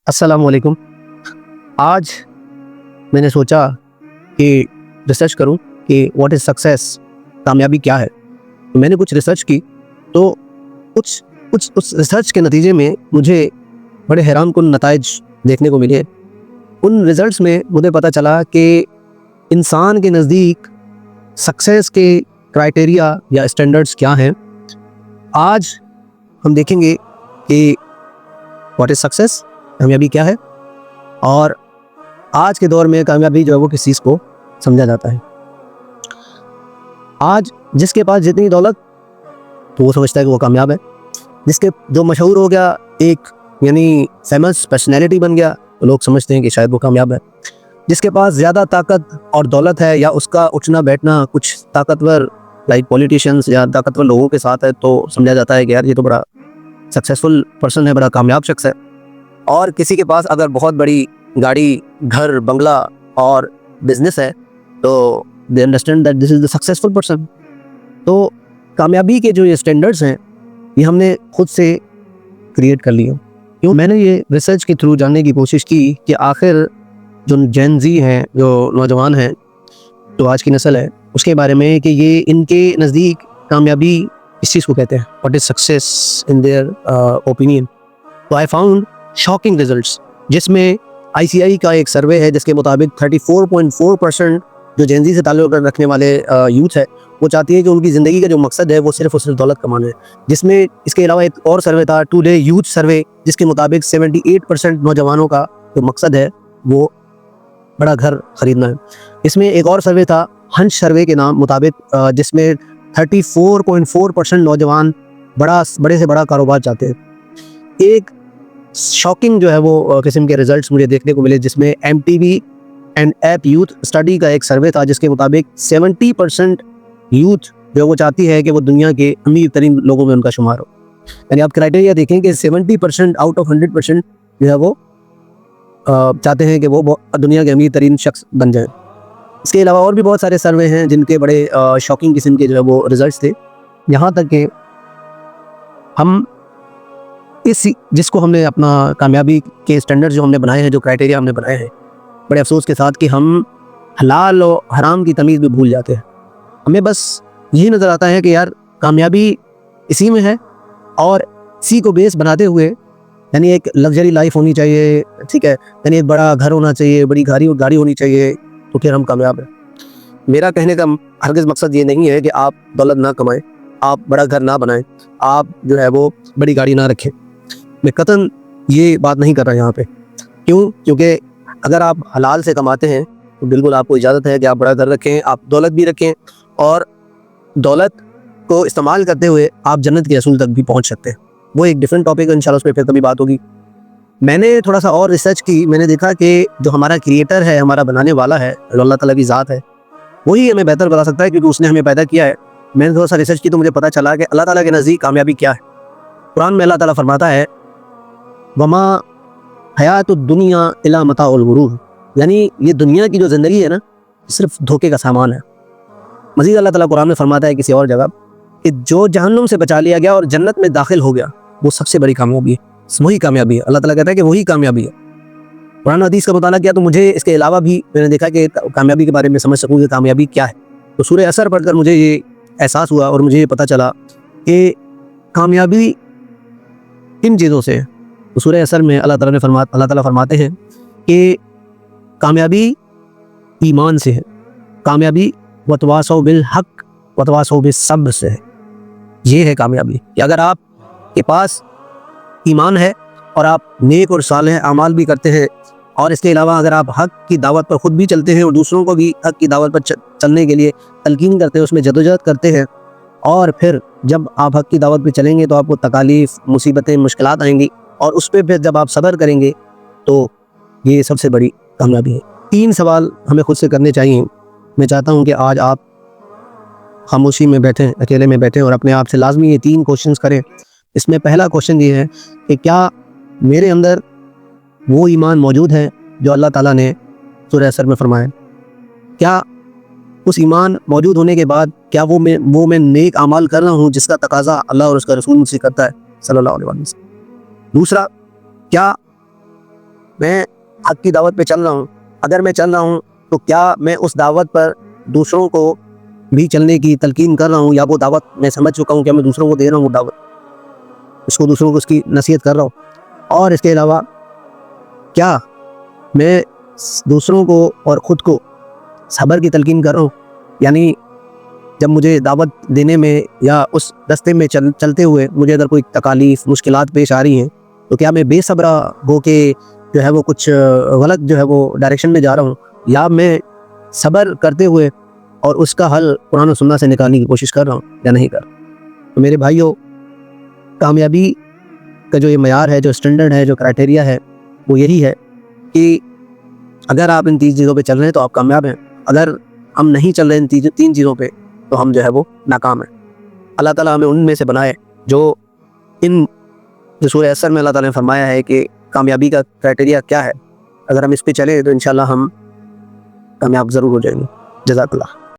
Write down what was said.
अस्सलाम वालेकुम। आज मैंने सोचा कि रिसर्च करूं कि व्हाट इज़ सक्सेस, कामयाबी क्या है। तो मैंने कुछ रिसर्च की, तो कुछ कुछ उस रिसर्च के नतीजे में मुझे बड़े हैरानकुन नताइज देखने को मिले। उन रिजल्ट्स में मुझे पता चला कि इंसान के नज़दीक सक्सेस के क्राइटेरिया या स्टैंडर्ड्स क्या हैं। आज हम देखेंगे कि व्हाट इज़ सक्सेस, कामयाबी क्या है, और आज के दौर में कामयाबी जो है वो किस चीज़ को समझा जाता है। आज जिसके पास जितनी दौलत, तो वो समझता है कि वो कामयाब है। जिसके जो मशहूर हो गया, एक यानी फेमस पर्सनैलिटी बन गया, तो लोग समझते हैं कि शायद वो कामयाब है। जिसके पास ज़्यादा ताकत और दौलत है, या उसका उठना बैठना कुछ ताकतवर लाइक पॉलिटिशियंस या ताकतवर लोगों के साथ है, तो समझा जाता है कि यार ये तो बड़ा सक्सेसफुल पर्सन है, बड़ा कामयाब शख्स है। और किसी के पास अगर बहुत बड़ी गाड़ी, घर, बंगला और बिजनेस है, तो they understand that this is the successful person. तो कामयाबी के जो ये स्टैंडर्ड्स हैं, ये हमने खुद से क्रिएट कर लिए। क्यों? मैंने ये रिसर्च के थ्रू जानने की कोशिश की कि आखिर जो जेन ज़ी हैं, जो नौजवान हैं, जो आज की नस्ल है, उसके बारे में कि ये इनके नज़दीक कामयाबी इस चीज़ को कहते हैं, what is success in their opinion. तो आई फाउंड शॉकिंग रिजल्ट्स, जिसमें ICI का एक सर्वे है जिसके मुताबिक 34.4% जो जेन ज़ी से ताल्लुक़ रखने वाले यूथ है, वो चाहती है कि उनकी ज़िंदगी का जो मकसद है वो सिर्फ़ और सिर्फ दौलत कमाना है। जिसमें इसके अलावा एक और सर्वे था, टुडे यूथ सर्वे, जिसके मुताबिक 78% नौजवानों का जो मकसद है वो बड़ा घर ख़रीदना है। इसमें एक और सर्वे था, हंच सर्वे के नाम मुताबिक, जिसमें 34.4% नौजवान बड़े से बड़ा कारोबार चाहते हैं। एक शॉकिंग जो है वो किस्म के रिजल्ट्स मुझे देखने को मिले, जिसमें MTV and app youth study का एक सर्वे था, जिसके मुताबिक 70% यूथ जो वो चाहती है कि वो दुनिया के अमीर तरीन लोगों में उनका शुमार हो। यानी आप क्राइटेरिया देखें कि 70% आउट ऑफ 100% जो है वो चाहते हैं कि वो दुनिया के अमीर तरीन शख्स बन जाएं। इसके अलावा और भी बहुत सारे सर्वे हैं जिनके बड़े शॉकिंग किस्म के जो है वो रिजल्ट्स थे। यहाँ तक कि हम जिसको हमने अपना कामयाबी के स्टैंडर्ड जो हमने बनाए हैं, जो क्राइटेरिया हमने बनाए हैं, बड़े अफसोस के साथ कि हम हलाल और हराम की तमीज़ भी भूल जाते हैं। हमें बस यही नज़र आता है कि यार कामयाबी इसी में है, और इसी को बेस बनाते हुए यानी एक लग्जरी लाइफ होनी चाहिए, ठीक है, यानी एक बड़ा घर होना चाहिए, बड़ी गाड़ी होनी चाहिए, तो फिर हम कामयाब हैं। मेरा कहने का हरगिज़ मकसद ये नहीं है कि आप दौलत ना कमाएं, आप बड़ा घर ना बनाएं, आप जो है वो बड़ी गाड़ी ना रखें। मैं कतन ये बात नहीं कर रहा यहाँ पे। क्यों? क्योंकि अगर आप हलाल से कमाते हैं तो बिल्कुल आपको इजाज़त है कि आप बड़ा घर रखें, आप दौलत भी रखें, और दौलत को इस्तेमाल करते हुए आप जन्नत के असूल तक भी पहुँच सकते हैं। वो एक डिफरेंट टॉपिक है, इंशाल्लाह उस पर फिर कभी बात होगी। मैंने थोड़ा सा और रिसर्च की, मैंने देखा कि जो हमारा क्रिएटर है, हमारा बनाने वाला है, जो अल्लाह ताला की ज़ात है, वही हमें बेहतर बता सकता है, क्योंकि उसने हमें पैदा किया है। मैंने थोड़ा सा रिसर्च की तो मुझे पता चला कि अल्लाह ताला के नज़दीक कामयाबी क्या है। कुरान में अल्लाह ताला फरमाता है, वमा हयातुद दुनिया इला मताउल गुरूर, यानी ये दुनिया की जो ज़िंदगी है ना, सिर्फ धोखे का सामान है। मज़ीद अल्लाह ताला कुरान में फरमाता है किसी और जगह कि जो जहन्नुम से बचा लिया गया और जन्नत में दाखिल हो गया, वो सबसे बड़ी कामयाबी है, वही कामयाबी है। अल्लाह ताला कहता है कि वही कामयाबी है। कुरान हदीस का मुताला किया तो मुझे इसके अलावा भी मैंने देखा कि कामयाबी के बारे में समझ सकूँ कि कामयाबी क्या है। तो सूरह असर पढ़कर मुझे ये एहसास हुआ और मुझे ये पता चला कि कामयाबी किन चीज़ों से है। तो सूरह असर में अल्लाह ताला फरमाते हैं कि कामयाबी ईमान से है, कामयाबी वतवासौ बिल हक वतवासौ बिस सब्र से है। ये है कामयाबी कि अगर आप के पास ईमान है और आप नेक और सालेह अमाल भी करते हैं, और इसके अलावा अगर आप हक की दावत पर ख़ुद भी चलते हैं और दूसरों को भी हक की दावत पर चलने के लिए तलकीन करते हैं, उसमें जदोजहद करते हैं, और फिर जब आप हक की दावत पर चलेंगे तो आपको तकालीफ, मुसीबतें, मुश्किलात आएंगी, और उस पर फिर जब आप सब्र करेंगे तो ये सबसे बड़ी कामयाबी है। 3 सवाल हमें खुद से करने चाहिए। मैं चाहता हूँ कि आज आप खामोशी में बैठें, अकेले में बैठें, और अपने आप से लाजमी ये 3 क्वेश्चंस करें। इसमें पहला क्वेश्चन ये है कि क्या मेरे अंदर वो ईमान मौजूद है जो अल्लाह ताला ने सूरह असर में फरमाया? क्या उस ईमान मौजूद होने के बाद क्या वो मैं नेक अमाल कर रहा हूँ जिसका तकाजा अल्लाह और उसका रसूल मुझसे करता है सल्लल्लाहु अलैहि वसल्लम? दूसरा, क्या میں حق کی دعوت پہ چل رہا ہوں. اگر میں چل رہا ہوں تو کیا میں اس دعوت پر دوسروں کو بھی چلنے کی تلقین کر رہا ہوں, یا وہ دعوت میں سمجھ چکا ہوں, کیا میں دوسروں کو دے رہا ہوں وہ دعوت, اس کو دوسروں کو اس کی نصیحت کر رہا ہوں. اور اس کے علاوہ کیا میں دوسروں کو اور خود کو صبر کی تلقین کر رہا ہوں, یعنی جب مجھے دعوت دینے میں یا اس رستے میں چلتے ہوئے مجھے اگر کوئی تکالیف مشکلات پیش آ رہی ہیں تو کیا میں بے صبرا ہو کے جو ہے وہ کچھ غلط جو ہے وہ ڈائریکشن میں جا رہا ہوں, یا میں صبر کرتے ہوئے اور اس کا حل قرآن و سنت سے نکالنے کی کوشش کر رہا ہوں یا نہیں کر رہا ہوں. تو میرے بھائیوں, کامیابی کا جو یہ معیار ہے, جو اسٹینڈرڈ ہے, جو کرائٹیریا ہے, وہ یہی ہے کہ اگر آپ ان 3 چیزوں پہ چل رہے ہیں تو آپ کامیاب ہیں. اگر ہم نہیں چل رہے ان 3 چیزوں پہ تو ہم جو ہے وہ ناکام ہیں. اللہ تعالیٰ ہمیں ان میں سے بنائے جو سورہ اسر میں اللہ تعالیٰ نے فرمایا ہے کہ کامیابی کا کرائٹیریا کیا ہے, اگر ہم اس پہ چلیں تو انشاءاللہ ہم کامیاب ضرور ہو جائیں گے. جزاک اللہ.